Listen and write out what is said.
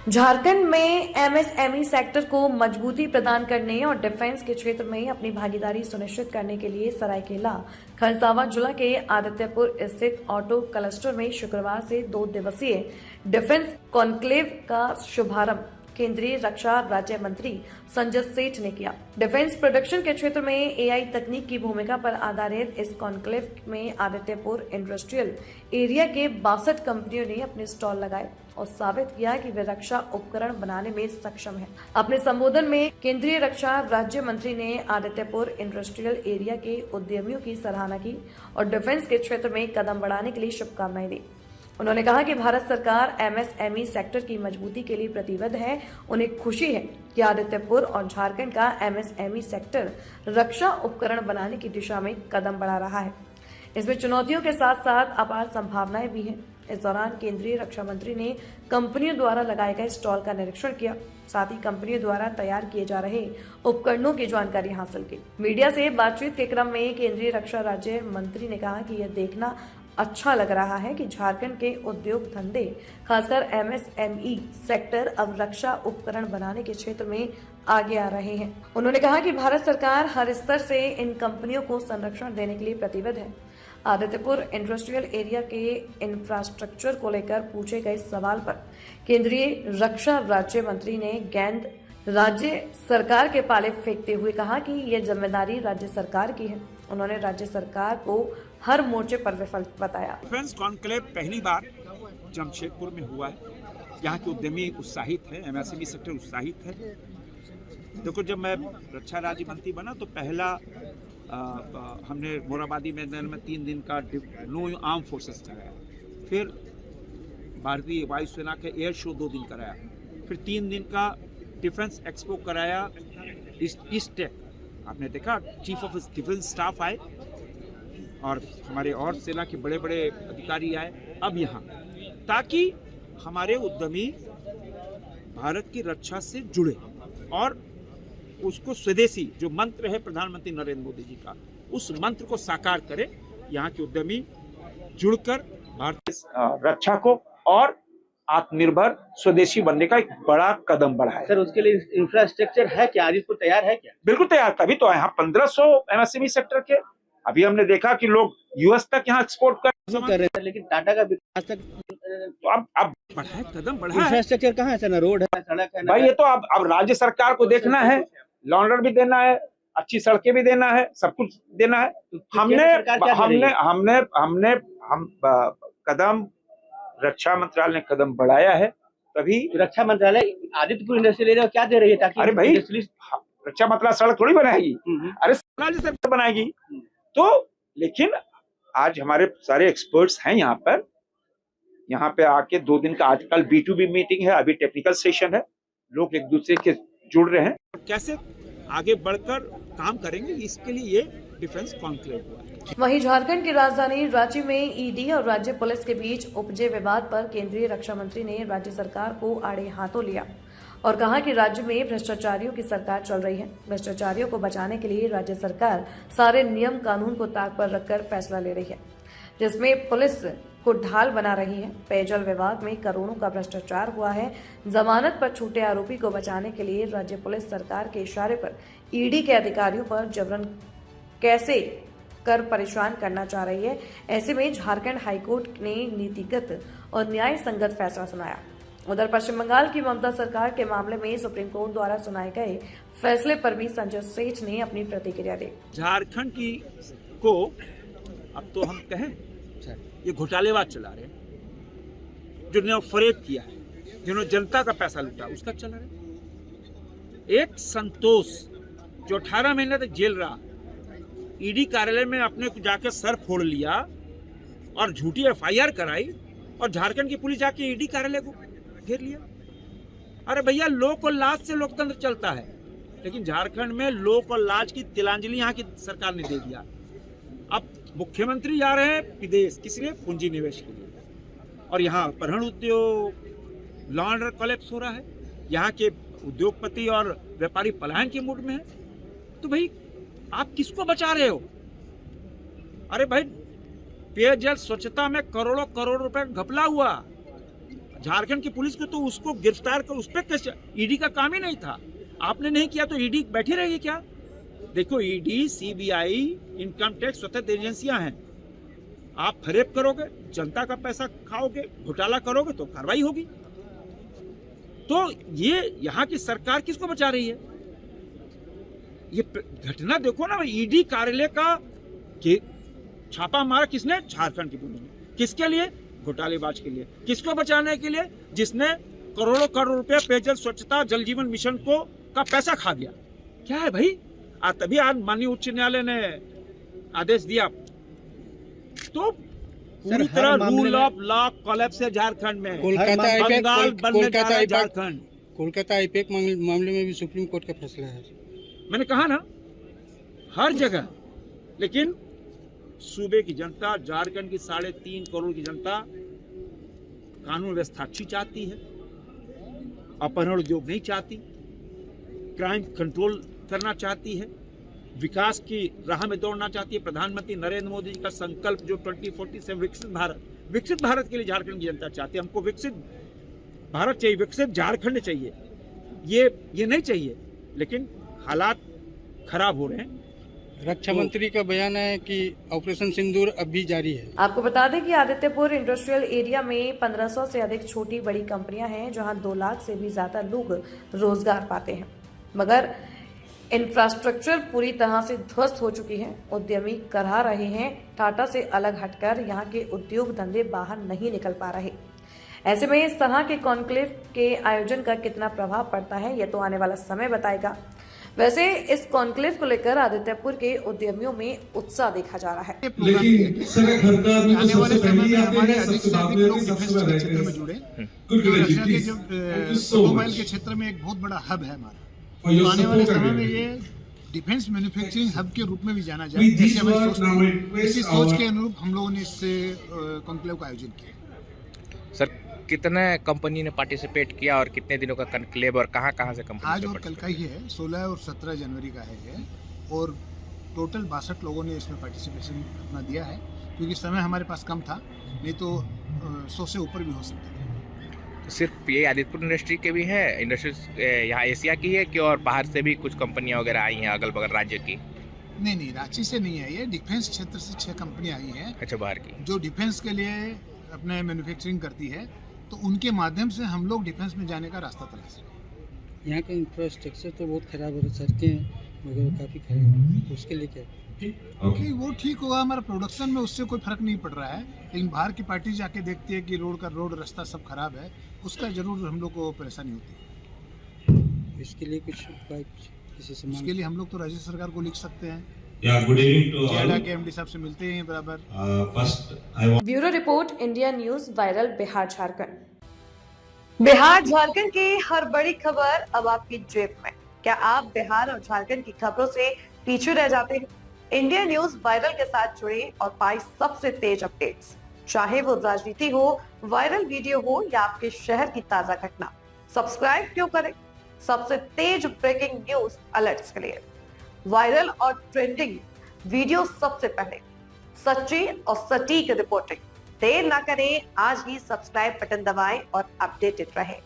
झारखंड में MSME sector को मजबूती प्रदान करने और डिफेंस के क्षेत्र में अपनी भागीदारी सुनिश्चित करने के लिए सरायकेला खरसावां जिला के आदित्यपुर स्थित ऑटो क्लस्टर में शुक्रवार से 2 दिवसीय डिफेंस कॉन्क्लेव का शुभारंभ केंद्रीय रक्षा राज्य मंत्री संजय सेठ ने किया। डिफेंस प्रोडक्शन के क्षेत्र में एआई तकनीक की भूमिका पर आधारित इस कॉन्क्लेव में आदित्यपुर इंडस्ट्रियल एरिया के 62 कंपनियों ने अपने स्टॉल लगाए और साबित किया कि वे रक्षा उपकरण बनाने में सक्षम हैं। अपने संबोधन में केंद्रीय रक्षा राज्य मंत्री ने आदित्यपुर इंडस्ट्रियल एरिया के उद्यमियों की सराहना की और डिफेंस के क्षेत्र में कदम बढ़ाने के लिए शुभकामनाएं दी। उन्होंने कहा कि भारत सरकार एमएसएमई सेक्टर की मजबूती के लिए प्रतिबद्ध है। उन्हें खुशी है कि आदित्यपुर और झारखंड का एमएसएमई सेक्टर रक्षा उपकरण बनाने की दिशा में कदम बढ़ा रहा है। इसमें चुनौतियों के साथ साथ अपार संभावनाएं भी हैं। इस दौरान केंद्रीय रक्षा मंत्री ने कंपनियों द्वारा लगाए गए स्टॉल का निरीक्षण किया, साथ ही कंपनियों द्वारा तैयार किए जा रहे उपकरणों की जानकारी हासिल की। मीडिया से बातचीत के क्रम में केंद्रीय रक्षा राज्य मंत्री ने कहा कि यह देखना अच्छा लग रहा है कि झारखंड के उद्योग धंधे खासकर एमएसएमई सेक्टर अब रक्षा उपकरण बनाने के क्षेत्र में आगे आ रहे हैं। उन्होंने कहा कि भारत सरकार हर स्तर से इन कंपनियों को संरक्षण देने के लिए प्रतिबद्ध है। आदित्यपुर इंडस्ट्रियल एरिया के इंफ्रास्ट्रक्चर को लेकर पूछे गए सवाल पर केंद्रीय रक्षा राज्य मंत्री ने गेंद राज्य सरकार के पाले फेंकते हुए कहा कि यह जिम्मेदारी राज्य सरकार की है। उन्होंने राज्य सरकार को हर मोर्चे पर विफल बताया। डिफेंस कॉन्क्लेव पहली बार जमशेदपुर में हुआ है। यहाँ के उद्यमी उत्साहित है, एमएसएमई सेक्टर उत्साहित है। देखो, जब मैं रक्षा राज्य मंत्री बना तो पहला हमने मोराबादी मैदान में 3 दिन का नो आर्म फोर्सेस कराया, फिर भारतीय वायुसेना के एयर शो 2 दिन कराया, फिर 3 दिन का डिफेंस एक्सपो कराया ईस्ट टेक। आपने देखा चीफ ऑफ डिफेंस स्टाफ आए और हमारे और सेना के बड़े बड़े अधिकारी आए अब यहाँ, ताकि हमारे उद्यमी भारत की रक्षा से जुड़े और उसको स्वदेशी जो मंत्र है प्रधानमंत्री नरेंद्र मोदी जी का, उस मंत्र को साकार करे। यहाँ के उद्यमी जुड़कर भारतीय रक्षा को और आत्मनिर्भर स्वदेशी बनने का एक बड़ा कदम बढ़ाया। सर, उसके लिए इंफ्रास्ट्रक्चर है क्या? आज इसको तैयार है क्या? बिल्कुल तैयार, तभी तो यहाँ 1500 एमएसएमई सेक्टर के अभी हमने देखा कि लोग यूएस तक यहाँ एक्सपोर्ट कर रहे हैं, लेकिन टाटा का विकास तक तो अब बढ़ाए, कदम बढ़ाए। इंफ्रास्ट्रक्चर कहाँ है सर? ना रोड है, सड़क है, भाई ये तो अब राज्य सरकार को देखना है, लॉन्डर भी देना है, अच्छी सड़कें भी देना है, सब कुछ देना है। हम कदम रक्षा मंत्रालय ने कदम बढ़ाया है, तभी रक्षा मंत्रालय आदित्यपुर इंडस्ट्रियल एरिया क्या दे रही है ताकि अरे भाई रक्षा मंत्रालय सड़क थोड़ी बनाएगी, अरे राज्य सरकार बनाएगी। तो लेकिन आज हमारे सारे एक्सपर्ट्स हैं यहाँ पे आके 2 दिन का आजकल B2B मीटिंग है, अभी टेक्निकल सेशन है, लोग एक दूसरे के जुड़ रहे हैं, कैसे आगे बढ़कर काम करेंगे, इसके लिए ये डिफेंस कॉन्क्लेव हुआ। वहीं झारखंड की राजधानी रांची में ईडी और राज्य पुलिस के बीच उपजे विवाद पर केंद्रीय रक्षा मंत्री ने राज्य सरकार को आड़े हाथों लिया और कहा कि राज्य में भ्रष्टाचारियों की सरकार चल रही है। भ्रष्टाचारियों को बचाने के लिए राज्य सरकार सारे नियम कानून को ताक पर रखकर फैसला ले रही है, जिसमें पुलिस को ढाल बना रही है। पेयजल विभाग में करोड़ों का भ्रष्टाचार हुआ है। जमानत पर छूटे आरोपी को बचाने के लिए राज्य पुलिस सरकार के इशारे पर ईडी के अधिकारियों पर जबरन कैसे कर परेशान करना चाह रही है। ऐसे में झारखंड हाईकोर्ट ने नीतिगत और न्याय संगत फैसला सुनाया। उधर पश्चिम बंगाल की ममता सरकार के मामले में सुप्रीम कोर्ट द्वारा सुनाए गए फैसले पर भी संजय सेठ ने अपनी प्रतिक्रिया दी। झारखंड की को अब तो हम कहें ये घोटालेबाज चला रहे हैं, जिन्होंने फरेब किया है, जिन्होंने जनता का पैसा लूटा, उसका चला रहे। एक संतोष जो 18 महीने तक जेल रहा, ईडी कार्यालय में अपने को जाकर सर फोड़ लिया और झूठी एफआईआर कराई और झारखंड की पुलिस जाके ईडी कार्यालय को घेर लिया। अरे भैया, लोक और लाज से लोकतंत्र चलता है, लेकिन झारखंड में लोक और लाज की तिलांजलि यहाँ की सरकार ने दे दिया। अब मुख्यमंत्री जा रहे हैं विदेश, किसी ने पूंजी निवेश के लिए, और यहाँ अपहरण उद्योग, लॉ एंड ऑर्डर कोलैप्स हो रहा है, यहाँ के उद्योगपति और व्यापारी पलायन के मूड में है। तो भाई आप किसको बचा रहे हो? अरे भाई, पेयजल स्वच्छता में करोड़ों करोड़ रुपए घपला हुआ, झारखंड की पुलिस को तो उसको गिरफ्तार कर, उस पर कैसे, ईडी का काम ही नहीं था। आपने नहीं किया तो ईडी बैठी रहेगी क्या? देखो, ईडी, सीबीआई, इनकम टैक्स स्वतंत्र एजेंसियां हैं। आप फरेब करोगे, जनता का पैसा खाओगे, घोटाला करोगे तो कार्रवाई होगी। तो ये यहाँ की सरकार किसको बचा रही है? ये घटना देखो ना, ईडी कार्यालय का छापा मारा किसने? झारखंड की पुलिस ने। किसके लिए? घोटालेबाज के लिए। किसको बचाने के लिए? जिसने करोड़ों करोड़ रुपए पेयजल स्वच्छता जल जीवन मिशन को का पैसा खा गया। क्या है भाई? तभी आज माननीय उच्च न्यायालय ने आदेश दिया। तो पूरी तरह रूल ऑफ लॉ कोलैप्स है झारखंड में। कोलकाता आईपैक मामले में भी सुप्रीम कोर्ट का फैसला है। मैंने कहा ना, हर जगह। लेकिन सूबे की जनता, झारखंड की 3.5 करोड़ की जनता कानून व्यवस्था अच्छी चाहती है, अपहरण उद्योग नहीं चाहती, क्राइम कंट्रोल करना चाहती है, विकास की राह में दौड़ना चाहती है। प्रधानमंत्री नरेंद्र मोदी जी का संकल्प जो 2040 से विकसित भारत के लिए झारखंड की जनता चाहती है। हमको विकसित भारत चाहिए, विकसित झारखंड चाहिए, ये नहीं चाहिए। लेकिन हालात खराब हो रहे हैं। रक्षा मंत्री का बयान है कि ऑपरेशन सिंदूर अब भी जारी है। आपको बता दें कि आदित्यपुर इंडस्ट्रियल एरिया में 1500 से अधिक छोटी बड़ी कंपनियां हैं, जहां 2 लाख से भी ज्यादा लोग रोजगार पाते हैं। मगर इंफ्रास्ट्रक्चर पूरी तरह से ध्वस्त हो चुकी है। उद्यमी करहा रहे हैं, टाटा से अलग हटकर यहाँ के उद्योग धंधे बाहर नहीं निकल पा रहे। ऐसे में इस तरह के कॉन्क्लेव के आयोजन का कितना प्रभाव पड़ता है, यह तो आने वाला समय बताएगा। वैसे इस कॉन्क्लेव को लेकर आदित्यपुर के उद्यमियों में उत्साह देखा जा रहा है। लेकिन आने वाले समय में हमारे अधिक से अधिक लोग डिफेंस के क्षेत्र में जुड़े। रक्षा के जो ऑटोमोबाइल के क्षेत्र में एक बहुत बड़ा हब है हमारा। तो आने वाले समय में ये डिफेंस मैन्युफैक्चरिंग हब के रूप में भी जाना जाए। जैसे हमारी सोच, इसी सोच के अनुरूप हम लोगों ने इस कॉन्क्लेव का आयोजन किया। सर, कितने कंपनी ने पार्टिसिपेट किया और कितने दिनों का कॉन्क्लेव और कहाँ से कंपनी? आज और कल का ही है, 16 और 17 जनवरी का है और टोटल 62 लोगों ने इसमें पार्टिसिपेशन अपना दिया है। क्योंकि समय हमारे पास कम था, नहीं तो 100 से ऊपर भी हो सकते थे। तो सिर्फ ये आदित्यपुर इंडस्ट्री के भी है, इंडस्ट्री यहाँ एशिया की है कि और बाहर से भी कुछ कंपनियाँ वगैरह आई हैं अगल बगल राज्य की? नहीं, रांची से नहीं है ये। डिफेंस क्षेत्र से 6 कंपनियाँ आई हैं। अच्छा, बाहर की जो डिफेंस के लिए अपने मैन्युफैक्चरिंग करती है, तो उनके माध्यम से हम लोग डिफेंस में जाने का रास्ता तलाश रहे हैं। यहाँ का इंफ्रास्ट्रक्चर तो बहुत खराब है, सड़कें वगैरह काफ़ी खराब है, तो उसके लिए क्या कि वो ठीक होगा। हमारा प्रोडक्शन में उससे कोई फर्क नहीं पड़ रहा है। लेकिन बाहर की पार्टी जाके देखती है कि रोड रास्ता सब खराब है, उसका जरूर हम लोग को परेशानी होती है। इसके लिए कुछ उपाय किसी से उसके लिए हम लोग तो राज्य सरकार को लिख सकते हैं। Good evening to all. के एमडी साहब से मिलते हैं बराबर। Bureau report, India News, viral Bihar Jharkhand. Bihar Jharkhand की हर बड़ी खबर अब आपकी जेब में। क्या आप बिहार और झारखंड की खबरों से पीछे रह जाते हैं? इंडिया न्यूज वायरल के साथ जुड़े और पाए सबसे तेज अपडेट्स, चाहे वो राजनीति हो, वायरल वीडियो हो या आपके शहर की ताजा घटना। सब्सक्राइब क्यों करें? सबसे तेज ब्रेकिंग न्यूज अलर्ट्स के लिए, वायरल और ट्रेंडिंग वीडियो सबसे पहले, सच्ची और सटीक रिपोर्टिंग। देर ना करें, आज ही सब्सक्राइब बटन दबाएं और अपडेटेड रहें।